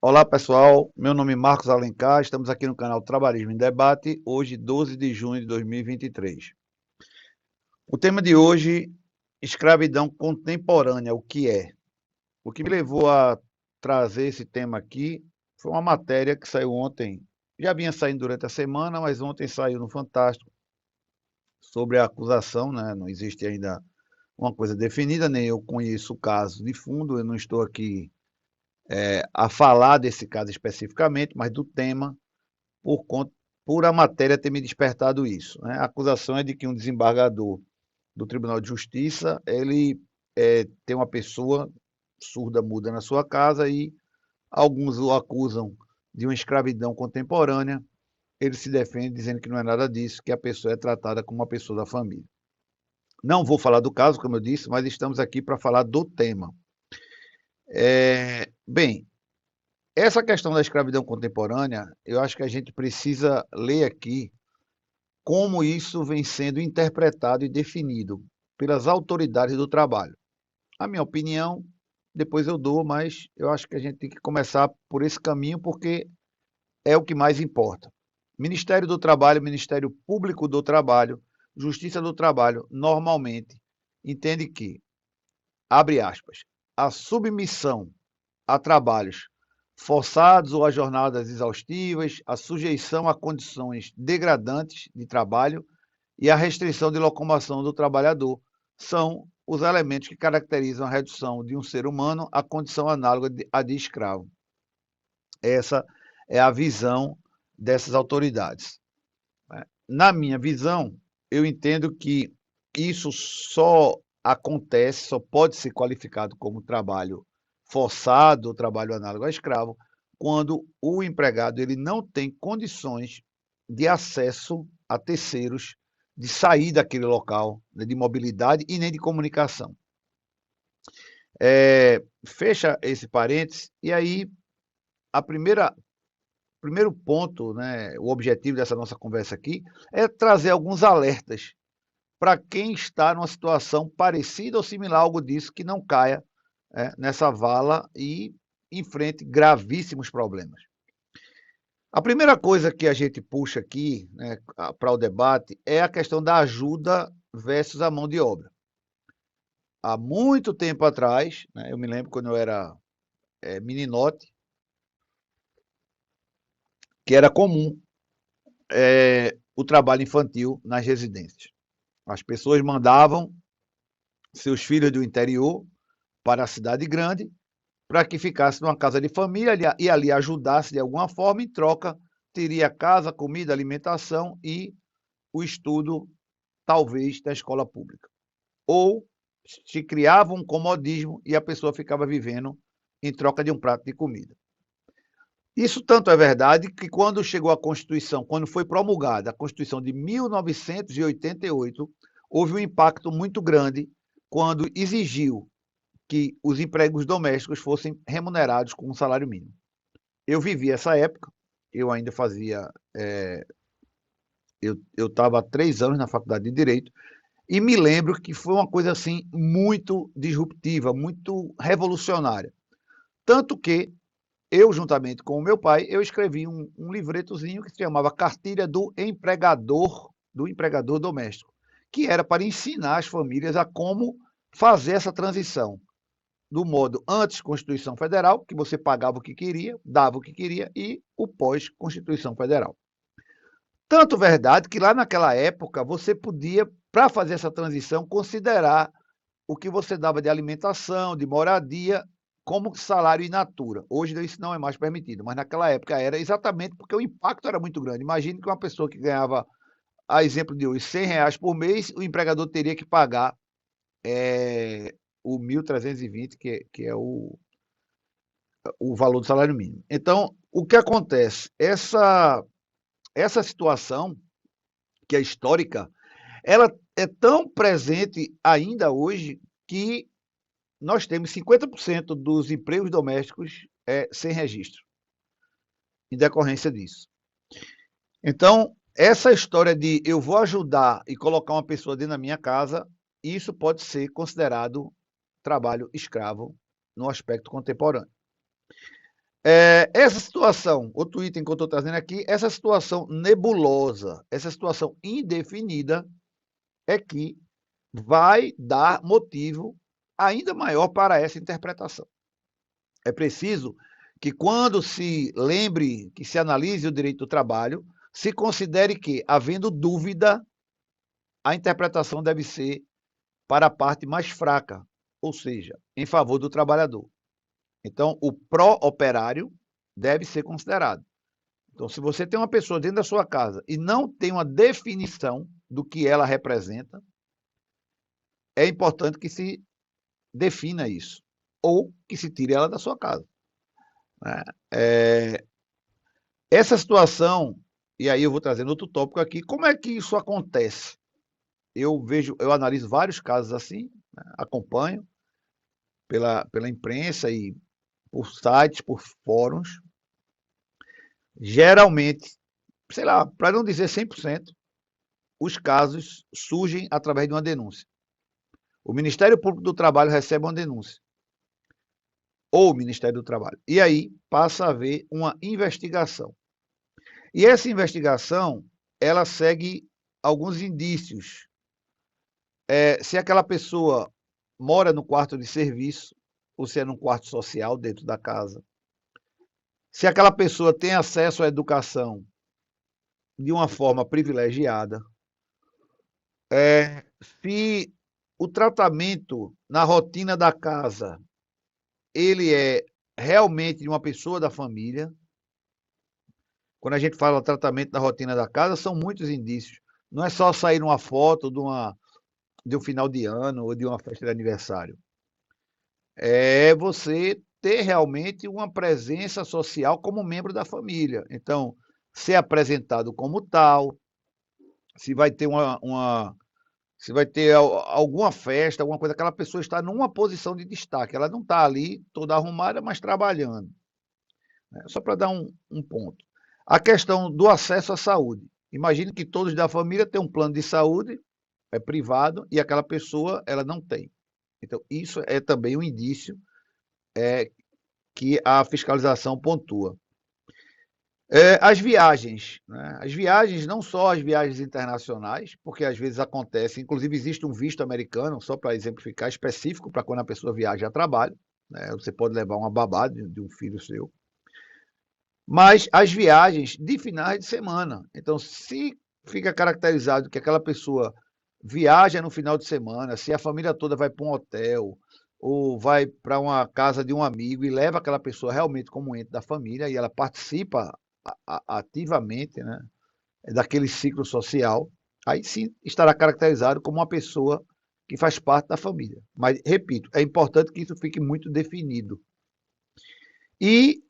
Olá pessoal, meu nome é Marcos Alencar, estamos aqui no canal Trabalhismo em Debate, hoje 12 de junho de 2023. O tema de hoje, escravidão contemporânea, o que é? O que me levou a trazer esse tema aqui foi uma matéria que saiu ontem, já vinha saindo durante a semana, mas ontem saiu no Fantástico, sobre a acusação, né? Não existe ainda uma coisa definida, nem eu conheço o caso de fundo, eu não estou aqui a falar desse caso especificamente, mas do tema, por conta, por a matéria ter me despertado isso, né? A acusação é de que um desembargador do Tribunal de Justiça, ele tem uma pessoa surda muda na sua casa e alguns o acusam de uma escravidão contemporânea. Ele se defende dizendo que não é nada disso, que a pessoa é tratada como uma pessoa da família. Não vou falar do caso, como eu disse, mas estamos aqui para falar do tema. Bem, essa questão da escravidão contemporânea, eu acho que a gente precisa ler aqui como isso vem sendo interpretado e definido pelas autoridades do trabalho. A minha opinião, depois eu dou, mas eu acho que a gente tem que começar por esse caminho porque é o que mais importa. Ministério do Trabalho, Ministério Público do Trabalho, Justiça do Trabalho, normalmente entende que, abre aspas, a submissão a trabalhos forçados ou a jornadas exaustivas, a sujeição a condições degradantes de trabalho e a restrição de locomoção do trabalhador são os elementos que caracterizam a redução de um ser humano à condição análoga à de escravo. Essa é a visão dessas autoridades. Na minha visão, eu entendo que isso só acontece, só pode ser qualificado como trabalho forçado ou trabalho análogo a escravo, quando o empregado ele não tem condições de acesso a terceiros, de sair daquele local, né, de mobilidade e nem de comunicação. Fecha esse parênteses, e aí a primeiro ponto, né, o objetivo dessa nossa conversa aqui, é trazer alguns alertas para quem está numa situação parecida ou similar a algo disso, que não caia nessa vala e enfrente gravíssimos problemas. A primeira coisa que a gente puxa aqui, né, para o debate é a questão da ajuda versus a mão de obra. Há muito tempo atrás, né, eu me lembro quando eu era meninote, que era comum o trabalho infantil nas residências. As pessoas mandavam seus filhos do interior para a cidade grande para que ficasse numa casa de família e ali ajudasse de alguma forma, em troca teria casa, comida, alimentação e o estudo, talvez, da escola pública. Ou se criava um comodismo e a pessoa ficava vivendo em troca de um prato de comida. Isso tanto é verdade que quando chegou a Constituição, quando foi promulgada a Constituição de 1988, houve um impacto muito grande quando exigiu que os empregos domésticos fossem remunerados com um salário mínimo. Eu vivi essa época, eu ainda fazia, eu estava há 3 anos na faculdade de Direito, e me lembro que foi uma coisa assim muito disruptiva, muito revolucionária. Tanto que eu, juntamente com o meu pai, eu escrevi um livretozinho que se chamava Cartilha do Empregador Doméstico, que era para ensinar as famílias a como fazer essa transição do modo antes Constituição Federal, que você pagava o que queria, dava o que queria, e o pós-Constituição Federal. Tanto verdade que lá naquela época você podia, para fazer essa transição, considerar o que você dava de alimentação, de moradia, como salário in natura. Hoje isso não é mais permitido, mas naquela época era exatamente porque o impacto era muito grande. Imagine que uma pessoa que ganhava, a exemplo de hoje, R$ 100 por mês, o empregador teria que pagar o 1.320, que é o valor do salário mínimo. Então, o que acontece? Essa situação, que é histórica, ela é tão presente ainda hoje que nós temos 50% dos empregos domésticos sem registro, em decorrência disso. Então, essa história de eu vou ajudar e colocar uma pessoa dentro da minha casa, isso pode ser considerado trabalho escravo no aspecto contemporâneo. Essa situação, outro item que eu estou trazendo aqui, essa situação nebulosa, essa situação indefinida, é que vai dar motivo ainda maior para essa interpretação. É preciso que, quando se lembre, que se analise o direito do trabalho, se considere que, havendo dúvida, a interpretação deve ser para a parte mais fraca, ou seja, em favor do trabalhador. Então, o pró-operário deve ser considerado. Então, se você tem uma pessoa dentro da sua casa e não tem uma definição do que ela representa, é importante que se defina isso, ou que se tire ela da sua casa. Essa situação, e aí eu vou trazendo outro tópico aqui, como é que isso acontece? Eu analiso vários casos assim, né, acompanho pela imprensa e por sites, por fóruns. Geralmente, sei lá, para não dizer 100%, os casos surgem através de uma denúncia. O Ministério Público do Trabalho recebe uma denúncia, ou o Ministério do Trabalho, e aí passa a haver uma investigação. E essa investigação, ela segue alguns indícios. Se aquela pessoa mora no quarto de serviço, ou se é num quarto social dentro da casa. Se aquela pessoa tem acesso à educação de uma forma privilegiada. Se o tratamento na rotina da casa, ele é realmente de uma pessoa da família. Quando a gente fala tratamento na rotina da casa, são muitos indícios. Não é só sair uma foto de um final de ano ou de uma festa de aniversário. É você ter realmente uma presença social como membro da família. Então, ser apresentado como tal, se vai ter se vai ter alguma festa, alguma coisa, aquela pessoa está numa posição de destaque. Ela não está ali toda arrumada, mas trabalhando. Né? Só para dar um ponto. A questão do acesso à saúde. Imagine que todos da família têm um plano de saúde, é privado, e aquela pessoa ela não tem. Então, isso é também um indício que a fiscalização pontua. As viagens, né? As viagens, não só as viagens internacionais, porque às vezes acontece, inclusive existe um visto americano, só para exemplificar, específico para quando a pessoa viaja a trabalho, né? Você pode levar uma babá de um filho seu, mas as viagens de finais de semana. Então, se fica caracterizado que aquela pessoa viaja no final de semana, se a família toda vai para um hotel ou vai para uma casa de um amigo e leva aquela pessoa realmente como ente da família e ela participa ativamente, né, daquele ciclo social, aí sim estará caracterizado como uma pessoa que faz parte da família. Mas, repito, é importante que isso fique muito definido. E,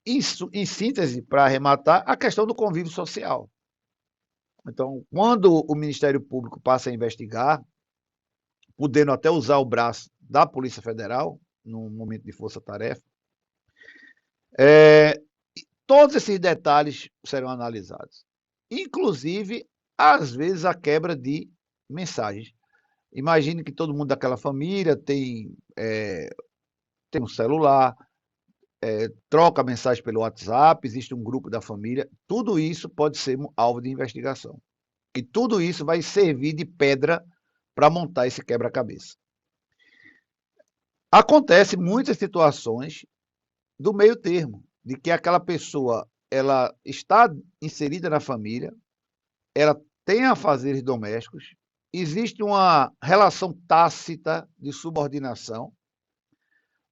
em síntese, para arrematar, a questão do convívio social. Então, quando o Ministério Público passa a investigar, podendo até usar o braço da Polícia Federal, no momento de força-tarefa, todos esses detalhes serão analisados. Inclusive, às vezes, a quebra de mensagens. Imagine que todo mundo daquela família tem um celular, troca mensagem pelo WhatsApp, existe um grupo da família. Tudo isso pode ser alvo de investigação. E tudo isso vai servir de pedra para montar esse quebra-cabeça. Acontece muitas situações do meio termo, de que aquela pessoa ela está inserida na família, ela tem afazeres domésticos, existe uma relação tácita de subordinação,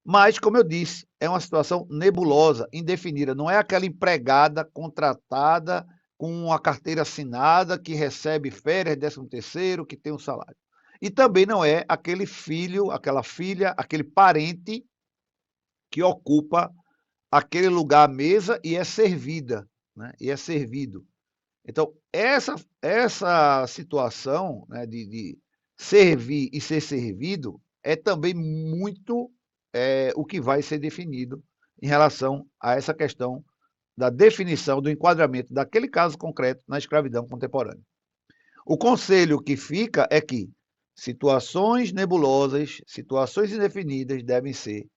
mas, como eu disse, é uma situação nebulosa, indefinida. Não é aquela empregada contratada com a carteira assinada que recebe férias, 13º, que tem um salário. E também não é aquele filho, aquela filha, aquele parente que ocupa aquele lugar à mesa e é servida, né? E é servido. Então, essa situação, né, de servir e ser servido é também muito o que vai ser definido em relação a essa questão da definição do enquadramento daquele caso concreto na escravidão contemporânea. O conselho que fica é que situações nebulosas, situações indefinidas devem ser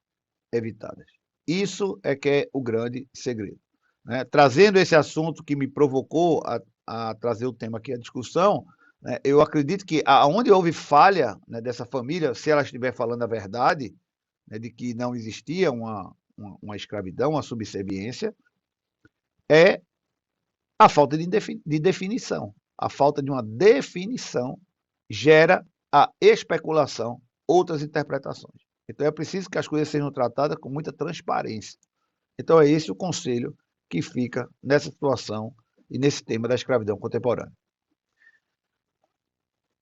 evitadas. Isso é que é o grande segredo, né? Trazendo esse assunto que me provocou a trazer o tema aqui à discussão, né, eu acredito que aonde houve falha, né, dessa família, se ela estiver falando a verdade, né, de que não existia uma escravidão, uma subserviência, é a falta de definição. A falta de uma definição gera a especulação, outras interpretações. Então é preciso que as coisas sejam tratadas com muita transparência. Então é esse o conselho que fica nessa situação e nesse tema da escravidão contemporânea.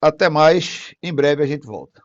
Até mais, em breve a gente volta.